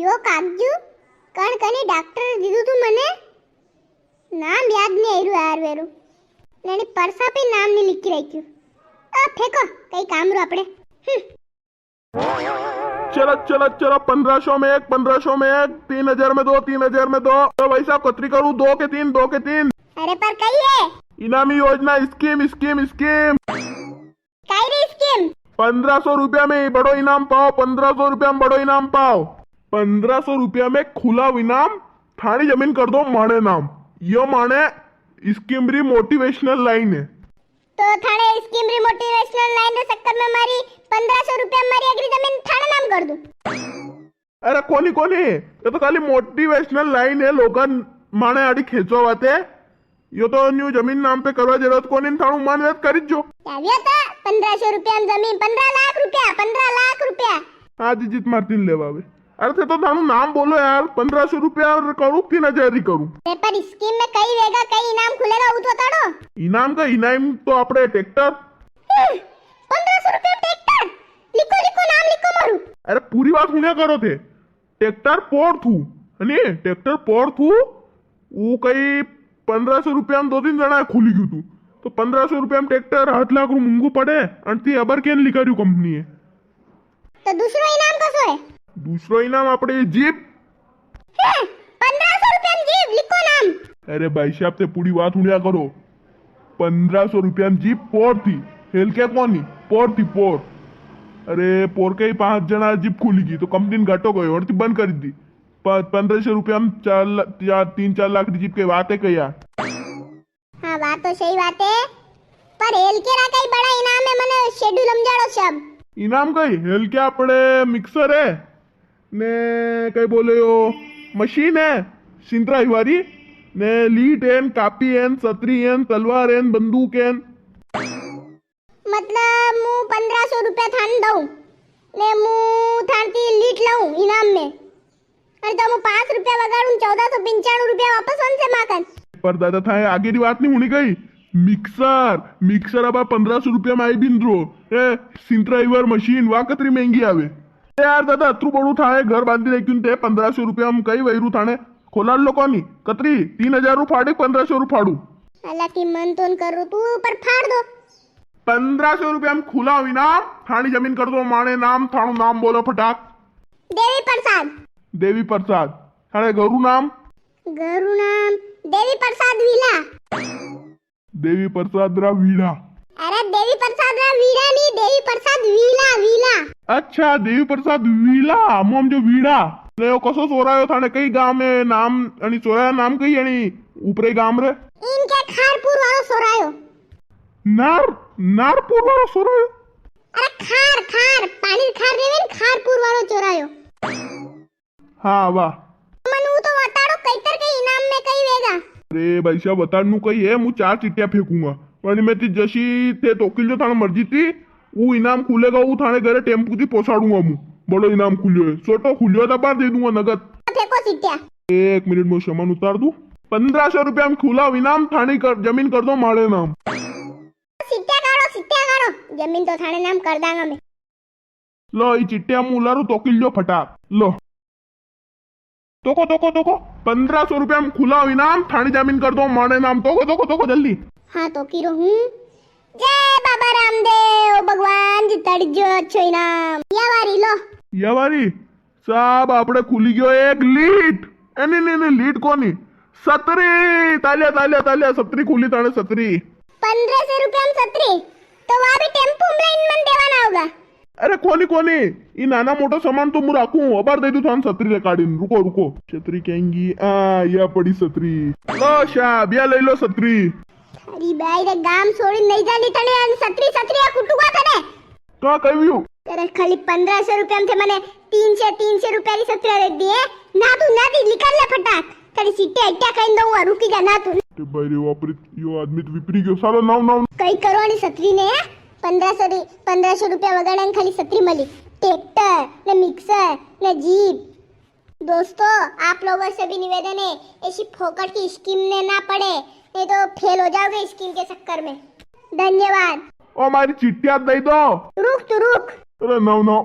यो कागजू कण कने डॉक्टर દીધું તું મને નામ યાદ નહીં આવ્યું યાર વેરું ને પરસા पे નામ નહીં લખી રાખ્યું આ ફેંકો કઈ કામરું આપણે चलो चलो चलो 1500 में एक 1500 में एक 3000 में दो 3000 में दो तो भाई साहब कतरी करूँ दो के तीन अरे पर कई है इनामी योजना स्कीम स्कीम स्कीम कई रे स्कीम 1500 रुपया में बड़ो इनाम पाओ 1500 रुपया में बड़ो इनाम पाओ 1500 रुपया में खुला इनाम थानी जमीन कर दो माणे नाम यो माणे स्कीम री मोटिवेशनल लाइन है तो थाने स्कीम री मोटिवेशनल लाइन रे चक्कर में मारी 1500 रुपया मारी अगली जमीन थाने नाम कर दूं अरे कोनी कोनी ये तो खाली मोटिवेशनल लाइन है लोगन माणे आड़ी खेचो वाते यो तो न्यू जमीन नाम पे करवा जरूरत कोनी थाणु मान करी जो આવ્યો તા 1500 रुपया में जमीन 15 लाख रुपया आज जीत मारतीन लेवा आवे अरे थे तो थाणु नाम बोलो यार 1500 रुपया करूं 3000 करूं पर स्कीम में कई वेगा कई इनाम खुलेगा वो तो ताड़ो इनाम का इनाम तो अपने ट्रैक्टर 1500 रुपया ट्रैक्टर लिखो लिखो नाम लिखो मारू अरे पूरी बात सुनिया करो थे ट्रैक्टर पोर थू हनी ट्रैक्टर पोर थू वो कई 1500 रुपया में 2-3 जना खुली गयु तू तो 1500 रुपया में ट्रैक्टर 8 लाख महंगू पड़े अंती अबर केन लिखा कंपनी है तो दूसरो इनाम कसो है दूसरो इनाम अपने जीप 1500 रुपया में जीप लिखो नाम अरे भाई साहब से पूरी बात सुनिया करो 1500 रुपया में जीप पोर थी हेल क्या कोनी पोर थी पोर अरे पोर के ही 5 जना जीप खुली गई तो कंपनी ने घाटो गयो और बंद कर दी 1500 रुपया में 3-4 लाख की जीप के बात है क्या हाँ बात तो सही बात है पर हेल के रा कई बड़ा इनाम है मने शेड्यूल समझाड़ो सब इनाम कई हेल क्या अपने मिक्सर है ने कई बोले यो मशीन है सिंतरा हिवारी ने लीट एन कापी एन सतरी एन तलवार एन बंदूक एन मतलब मु 1500 रुपया थान दऊ ने मु थानती लीट लाऊं इनाम में अरे तो मु 5 रुपया वगाड़ूं 1495 रुपया वापस वन से माकन पर दादा था आगे की बात नहीं होनी गई मिक्सर अब 1500 रुपया में आई बिंद्रो ए सिंतरा हिवर मशीन वा कतरी महंगी आवे यार दादा अतरू बड़ू था घर बांधी लेकिन ते 1500 रुपया में कई वैरू थाने खोला लो कोनी कतरी 3000 रू फाड़े 1500 रू फाड़ू अल्लाह की मन तो करू तू पर फाड़ दो 1500 रुपया में खुला इनाम थानी जमीन कर दो माने नाम थाणु नाम बोलो फटाक देवी प्रसाद थाने गरु नाम देवी प्रसाद वीला देवी प्रसाद रा वीड़ा अरे देवी प्रसाद रा वीड़ा नहीं देवी प्रसाद वीला अच्छा देवी प्रसाद वीला मोम जो वीड़ा ने ओ कसो सोरायो थाने कई गांव में नाम आणि सोराया नाम कई आणि ऊपरे गांव रे इनके खारपुर वालो सोरायो नारपुर वालो सोरायो अरे खार पानी खार रेवेन खारपुर वालो चोरायो हाँ वाह मनु तो बताड़ो कईतर के इनाम में कई वेगा अरे भाई साहब बताड़नु कई है मु 4 चिट्टियां फेंकूंगा पण मैं ती जशी ते तोकिल जो थाने मर्जी थी वो इनाम खुलेगा वो थाने घरे टेम्पू थी पहुंचाड़ूंगा मु बड़ो इनाम खुलियो है छोटो खुलियो था बार दे दूंगा नगद फेंको चिट्टिया 1 मिनट में सामान उतार दूं 1500 रुपया में खुला इनाम थाने जमीन कर दो माड़े नाम चिट्टिया काढ़ो जमीन तो थाने नाम कर दांगा मैं लो ये चिट्टिया मुलारू तोकिल जो फटाक लो तोको 1500 रुपया में खुला इनाम थानी जमीन कर दो माड़े नाम तोको जल्दी हाँ तो किरो हूँ जय बाबा रामदेव भगवान जी तड़जो अच्छो इनाम यावारी साहब आपने खुली गयो एक लीट नहीं लीट कोनी सतरी तालिया सतरी खुली थाने सतरी 1500 रुपया में सतरी तो वहाँ भी टेम्पो में मन देवाना होगा अरे कोनी ये नाना मोटा सामान तो मु राखूं अबार दे दू थान सतरी ले काढीन रुको छतरी कहेंगी या पड़ी सतरी लो साहब या ले लो सतरी अरे भाई रे गाम छोड़ी नहीं जानी तने सतरी या कुटुगा तने का कहव्यू तेरे खाली 1500 रुपया में थे मने 300 रुपया की सतरी दे दिए ना तू निकाल ले फटाक तेरी सीटे अट्टा कहीं दूंगा रुकी जा ना तू ते भाई रे वापरी यो आदमी तो विपरी गयो सालो नाव कई करवानी सतरी ने 1500 रुपया वगाड़न खाली सतरी मली ट्रैक्टर ने मिक्सर ने जीप दोस्तों आप लोगों से भी निवेदन है ऐसी फोकट की स्कीम ने ना पड़े नहीं तो फेल हो जाओगे स्कीम के चक्कर में धन्यवाद ओ मारी चिट्टियां दे दो रुक अरे नो